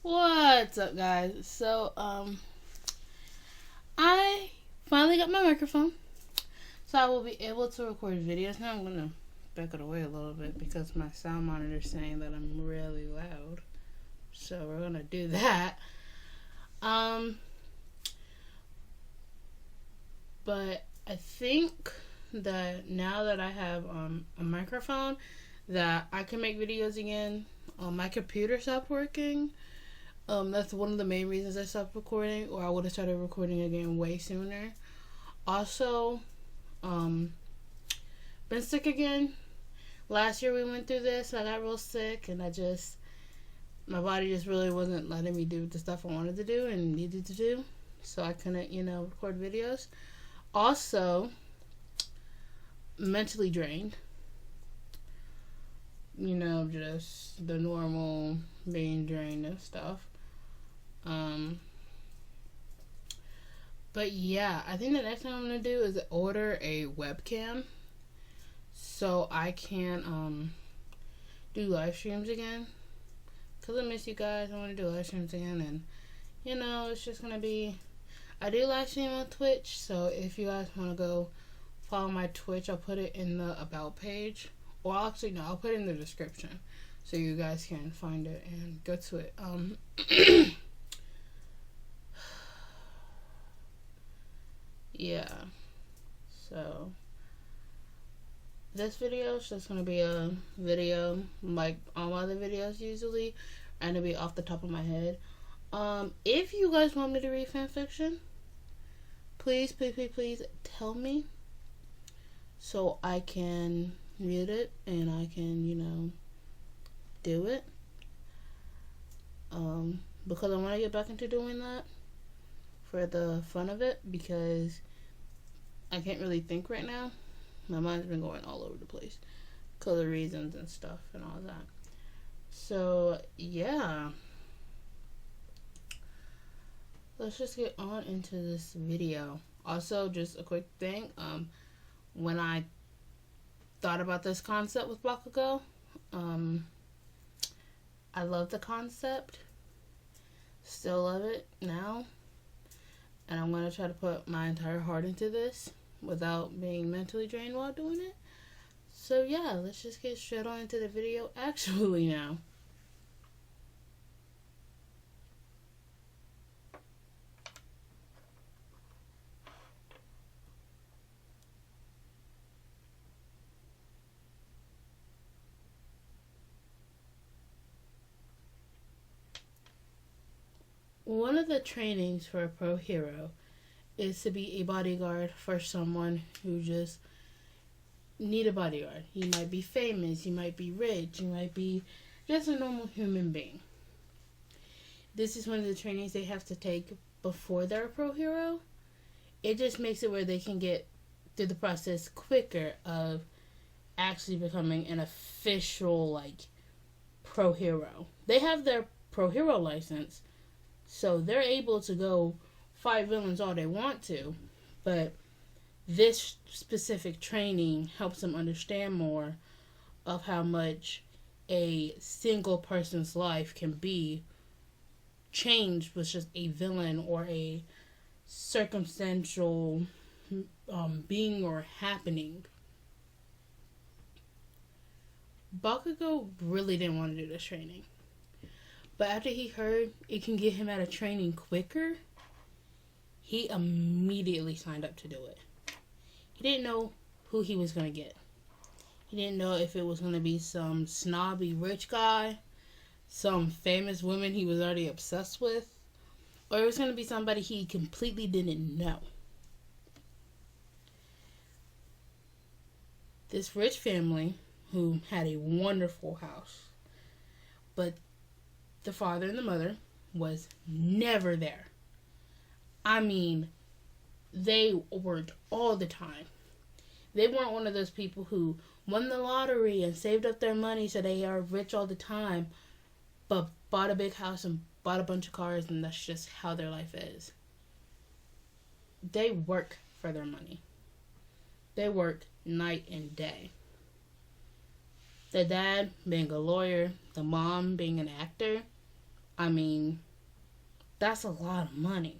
What's up, guys? I finally got my microphone, so I will be able to record videos. Now I'm gonna back it away a little bit because my sound monitor is saying that I'm really loud. So we're gonna do that. Um, but I think that now that I have a microphone, that I can make videos again. My computer stopped working. That's one of the main reasons I stopped recording, or I would have started recording again way sooner. Also, been sick again. Last year we went through this. I got real sick, and my body just really wasn't letting me do the stuff I wanted to do and needed to do. So I couldn't, record videos. Also, mentally drained. Just the normal being drained and stuff. But yeah, I think the next thing I'm gonna do is order a webcam so I can do live streams again. Cause I miss you guys. I want to do live streams again, and it's just gonna be. I do live stream on Twitch, so if you guys want to go follow my Twitch, I'll put it in the about page, or actually no, I'll put it in the description so you guys can find it and go to it. Yeah, so this video is just gonna be a video like all my other videos usually, and it'll be off the top of my head. If you guys want me to read fan fiction, please tell me so I can read it and I can do it. Because I want to get back into doing that for the fun of it, because I can't really think right now. My mind's been going all over the place because of reasons and stuff and all that. So, yeah. Let's just get on into this video. Also, just a quick thing. When I thought about this concept with bakugou, I love the concept. Still love it now. And I'm going to try to put my entire heart into this without being mentally drained while doing it. So yeah, let's just get straight on into the video actually now. One of the trainings for a pro hero is to be a bodyguard for someone who just need a bodyguard. You might be famous, you might be rich, you might be just a normal human being. This is one of the trainings they have to take before they're a pro hero. It just makes it where they can get through the process quicker of actually becoming an official pro hero. They have their pro hero license, so they're able to go fight villains all they want to, but this specific training helps them understand more of how much a single person's life can be changed with just a villain or a circumstantial being or happening. Bakugou really didn't want to do this training, but after he heard it can get him out of training quicker, he immediately signed up to do it. He didn't know who he was going to get. He didn't know if it was going to be some snobby rich guy, some famous woman he was already obsessed with, or it was going to be somebody he completely didn't know. This rich family who had a wonderful house, but the father and the mother was never there. I mean, they worked all the time. They weren't one of those people who won the lottery and saved up their money so they are rich all the time, but bought a big house and bought a bunch of cars, and that's just how their life is. They work for their money. They work night and day. The dad being a lawyer, the mom being an actor, I mean, that's a lot of money.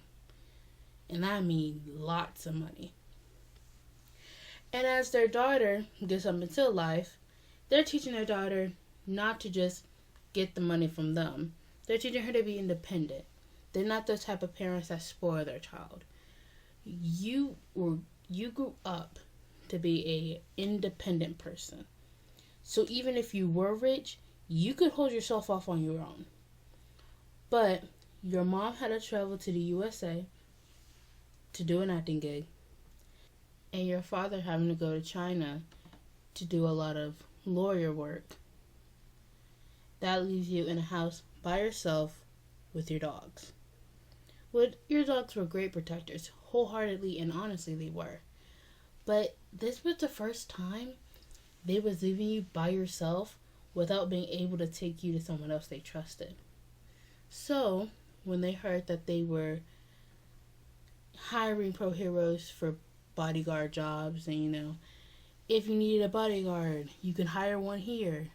And I mean lots of money. And as their daughter gets up into life, they're teaching their daughter not to just get the money from them. They're teaching her to be independent. They're not the type of parents that spoil their child. You grew up to be a independent person. So even if you were rich, you could hold yourself off on your own. But your mom had to travel to the USA to do an acting gig, and your father having to go to China to do a lot of lawyer work. That leaves you in a house by yourself with your dogs. Well, your dogs were great protectors, wholeheartedly and honestly they were. But this was the first time they was leaving you by yourself without being able to take you to someone else they trusted. So, when they heard that they were hiring pro heroes for bodyguard jobs, and if you needed a bodyguard, you can hire one here,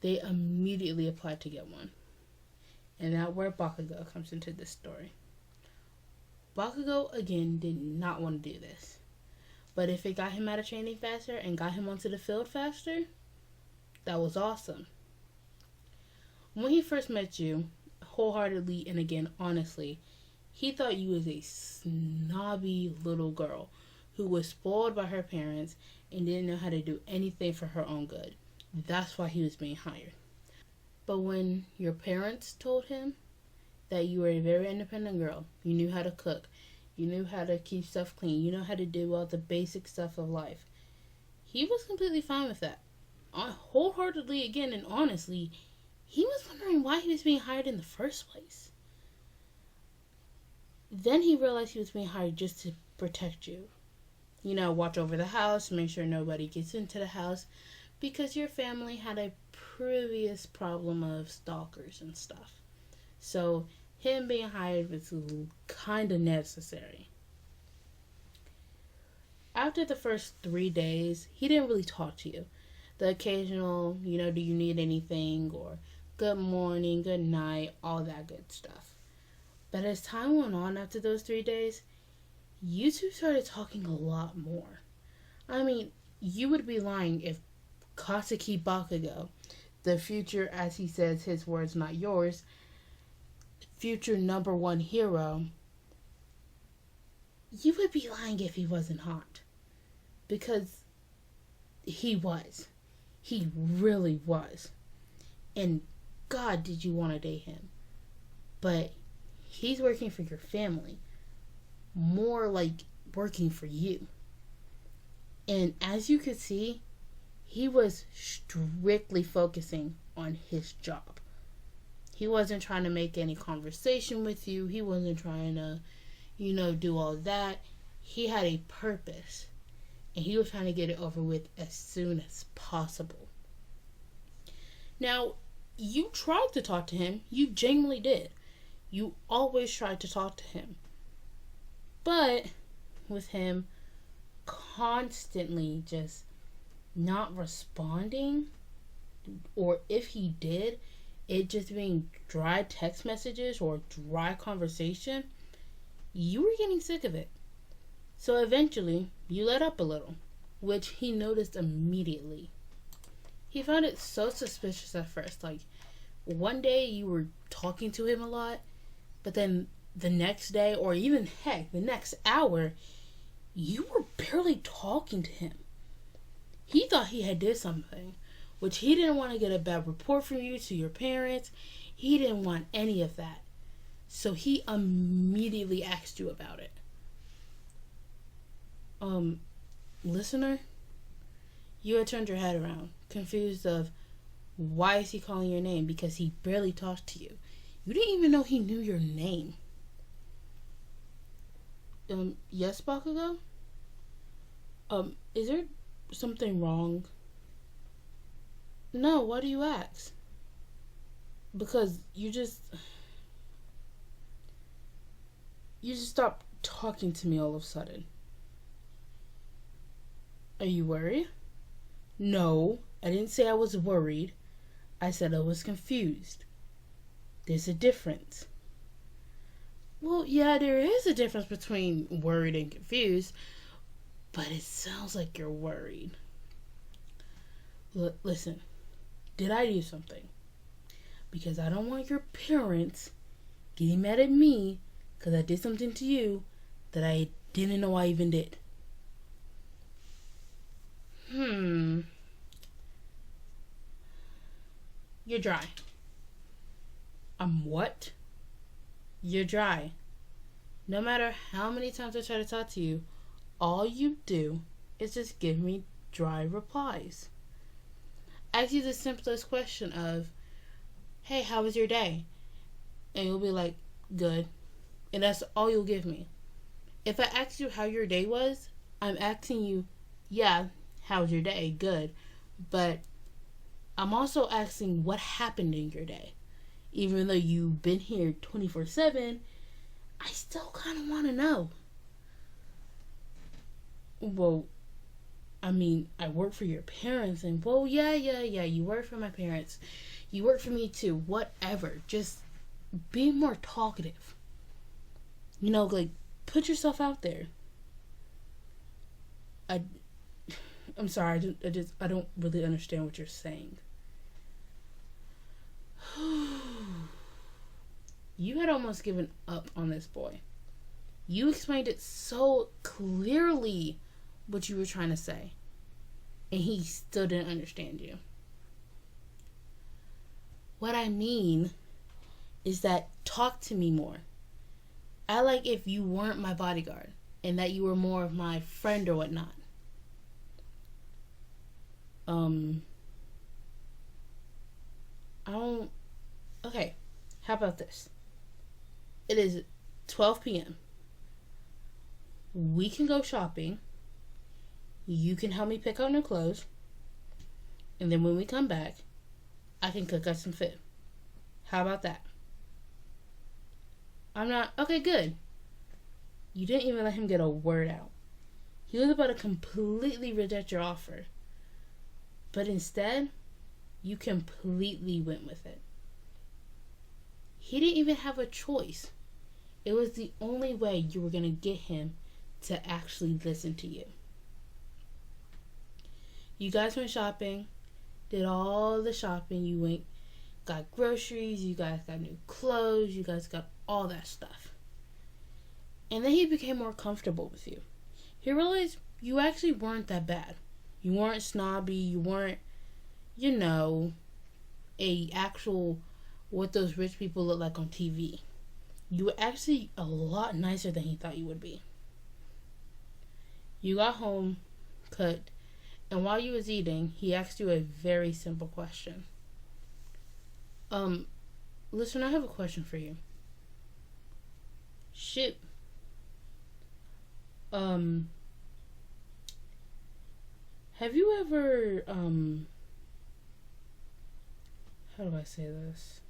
they immediately applied to get one. And that's where bakugou comes into this story. Bakugou, again, did not want to do this. But if it got him out of training faster and got him onto the field faster, that was awesome. When he first met you, wholeheartedly and again honestly, he thought you was a snobby little girl who was spoiled by her parents and didn't know how to do anything for her own good. That's why he was being hired. But when your parents told him that you were a very independent girl, you knew how to cook, you knew how to keep stuff clean, you know how to do all the basic stuff of life, he was completely fine with that. Wholeheartedly again and honestly, he was wondering why he was being hired in the first place. Then he realized he was being hired just to protect you. Watch over the house, make sure nobody gets into the house, because your family had a previous problem of stalkers and stuff. So him being hired was kind of necessary. After the first 3 days, he didn't really talk to you. The occasional, do you need anything, or good morning, good night, all that good stuff. But as time went on after those 3 days, you two started talking a lot more. I mean, you would be lying if Katsuki Bakugou, the future, as he says, his words not yours, future #1 hero, you would be lying if he wasn't hot. Because he was. He really was. And God, did you want to date him. But he's working for your family. More like working for you. And as you could see, he was strictly focusing on his job. He wasn't trying to make any conversation with you. He wasn't trying to, do all that. He had a purpose. And he was trying to get it over with as soon as possible. Now, you tried to talk to him. You genuinely did. You always tried to talk to him. But with him constantly just not responding, or if he did, it just being dry text messages or dry conversation, you were getting sick of it. So eventually, you let up a little, which he noticed immediately. He found it so suspicious at first. Like, one day you were talking to him a lot, but then the next day, or even heck, the next hour, you were barely talking to him. He thought he had did something, which he didn't want to get a bad report from you to your parents. He didn't want any of that. So he immediately asked you about it. Listener, you had turned your head around, confused of why is he calling your name, because he barely talked to you. You didn't even know he knew your name. Yes, Bakugou? Is there something wrong? No, why do you ask? Because you just stopped talking to me all of a sudden. Are you worried? No, I didn't say I was worried. I said I was confused. There's a difference. Well, yeah, there is a difference between worried and confused, but it sounds like you're worried. Listen, did I do something? Because I don't want your parents getting mad at me because I did something to you that I didn't know I even did. You're dry. I'm what? You're dry. No matter how many times I try to talk to you, all you do is just give me dry replies. I ask you the simplest question of, hey, how was your day? And you'll be like, good. And that's all you'll give me. If I ask you how your day was, I'm asking you, yeah, how's your day? Good. But I'm also asking what happened in your day. Even though you've been here 24/7, I still kind of want to know. Well, I mean, I work for your parents, and well, yeah, you work for my parents. You work for me too. Whatever. Just be more talkative. Like, put yourself out there. I'm sorry. I don't really understand what you're saying. You had almost given up on this boy. You explained it so clearly what you were trying to say, and he still didn't understand you. What I mean is that talk to me more. I like if you weren't my bodyguard and that you were more of my friend or whatnot. Okay, how about this? It is 12 p.m. We can go shopping. You can help me pick out new clothes. And then when we come back, I can cook us some food. How about that? Okay, good. You didn't even let him get a word out. He was about to completely reject your offer. But instead, you completely went with it. He didn't even have a choice. It was the only way you were going to get him to actually listen to you. You guys went shopping, did all the shopping. You got groceries, you guys got new clothes, you guys got all that stuff. And then he became more comfortable with you. He realized you actually weren't that bad. You weren't snobby, you weren't, a actual what those rich people look like on TV. You were actually a lot nicer than he thought you would be. You got home, cooked, and while you was eating, he asked you a very simple question. Listen, I have a question for you. Shit. Have you ever, how do I say this?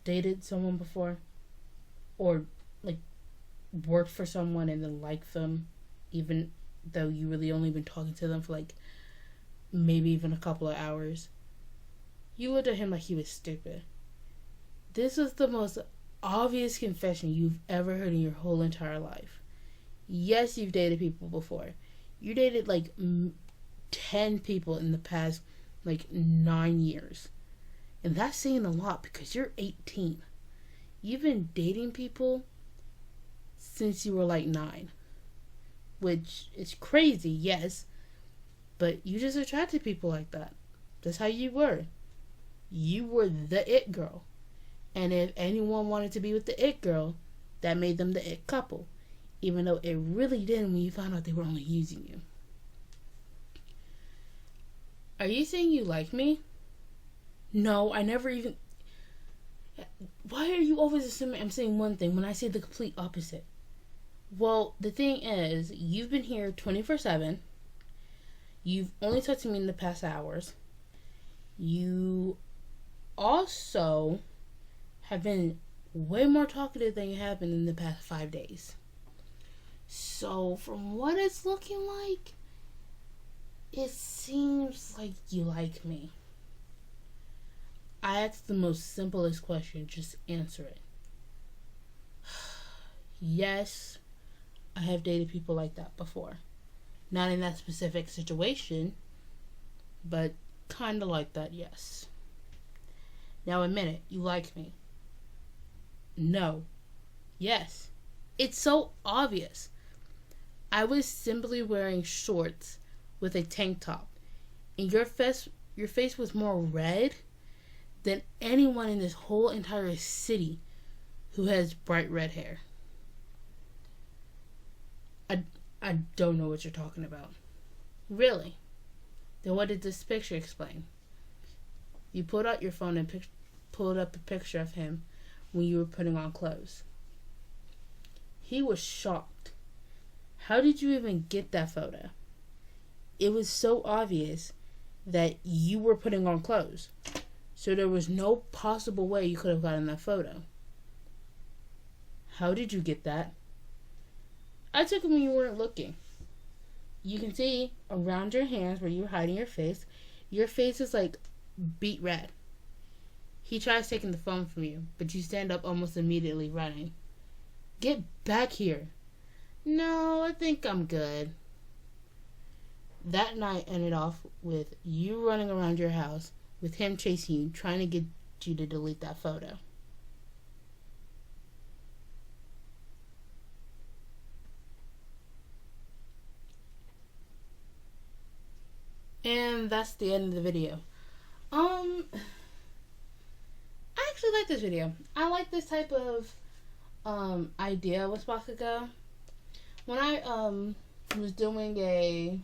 Dated someone before? Or, worked for someone and then liked them, even though you really only been talking to them for, maybe even a couple of hours? You looked at him like he was stupid. This was the most obvious confession you've ever heard in your whole entire life. Yes, you've dated people before. You dated 10 people in the past 9 years. And that's saying a lot because you're 18. You've been dating people since you were 9. Which is crazy, yes. But you just attracted people like that. That's how you were. You were the it girl. And if anyone wanted to be with the it girl, that made them the it couple. Even though it really didn't when you found out they were only using you. Are you saying you like me? No, I never even... Why are you always assuming I'm saying one thing when I say the complete opposite? Well, the thing is, you've been here 24/7. You've only talked to me in the past hours. You also have been way more talkative than you have been in the past 5 days. So, from what it's looking like, it seems like you like me. I asked the most simplest question. Just answer it. Yes, I have dated people like that before. Not in that specific situation, but kind of like that, yes. Now admit it, you like me. No. Yes. It's so obvious. I was simply wearing shorts with a tank top, and your face was more red than anyone in this whole entire city who has bright red hair. I don't know what you're talking about. Really? Then what did this picture explain? You pulled out your phone and pulled up a picture of him when you were putting on clothes. He was shocked. How did you even get that photo? It was so obvious that you were putting on clothes. So there was no possible way you could have gotten that photo. How did you get that? I took it when you weren't looking. You can see around your hands where you were hiding your face is like beet red. He tries taking the phone from you, but you stand up almost immediately running. Get back here. No, I think I'm good. That night ended off with you running around your house with him chasing you, trying to get you to delete that photo. And that's the end of the video. I actually like this video. I like this type of idea with bakugou. When I was doing the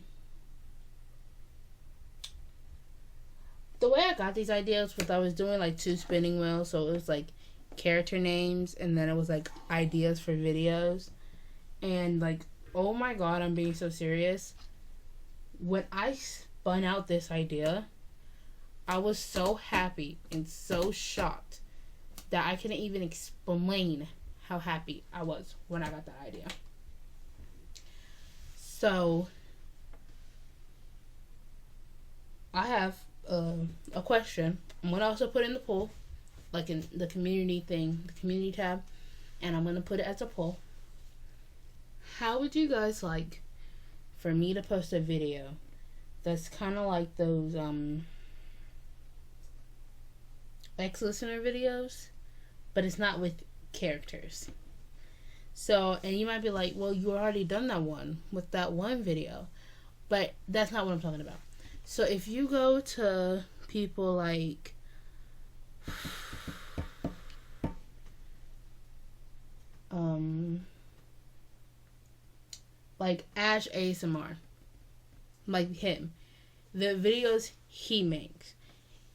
way I got these ideas was I was doing like 2 spinning wheels, so it was like character names and then it was like ideas for videos. And like, oh my god, I'm being so serious. When I spun out this idea, I was so happy and so shocked that I couldn't even explain how happy I was when I got that idea. So, I have a question. I'm going to also put in the poll, like in the community thing, the community tab, and I'm going to put it as a poll. How would you guys like for me to post a video that's kind of like those ex-listener videos, but it's not with characters? So, and you might be like, well, you already done that one with that one video, but that's not what I'm talking about. So if you go to people like Ash ASMR, like him, the videos he makes,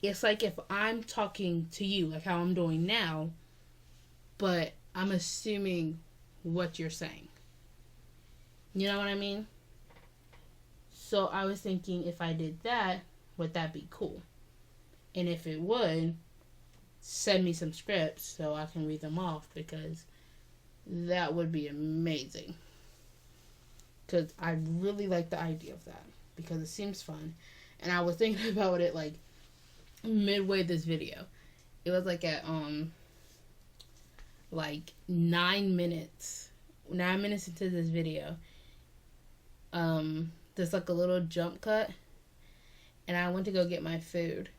it's like if I'm talking to you, like how I'm doing now, but I'm assuming what you're saying. You know what I mean? So I was thinking, if I did that, would that be cool? And if it would, send me some scripts so I can read them off, because that would be amazing. Because I really like the idea of that, because it seems fun. And I was thinking about it like midway this video. It was like at like 9 minutes into this video. There's like a little jump cut, and I went to go get my food.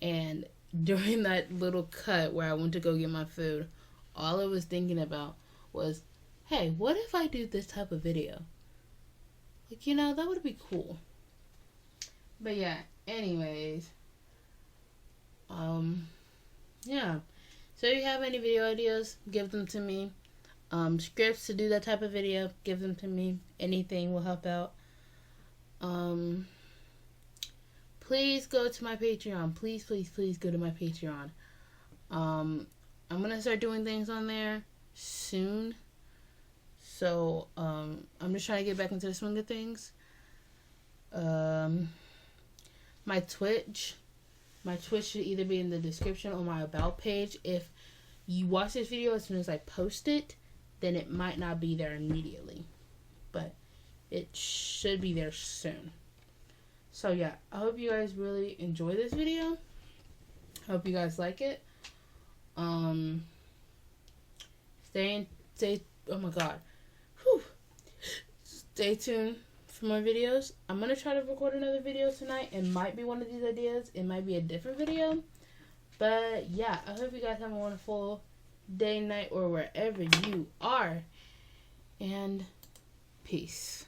And during that little cut where I went to go get my food, all I was thinking about was, hey, what if I do this type of video? Like, you know, that would be cool. But yeah, anyways, yeah. So if you have any video ideas, give them to me. Scripts to do that type of video, give them to me. Anything will help out. Please go to my Patreon. Please go to my Patreon. I'm gonna start doing things on there soon. So, I'm just trying to get back into the swing of things. My Twitch should either be in the description or my about page. If you watch this video as soon as I post it, then it might not be there immediately, but it should be there soon. So yeah, I hope you guys really enjoy this video. Hope you guys like it. Stay. Oh my god. Whew. Stay tuned for more videos. I'm gonna try to record another video tonight. It might be one of these ideas. It might be a different video. But yeah, I hope you guys have a wonderful day, night, or wherever you are. And peace.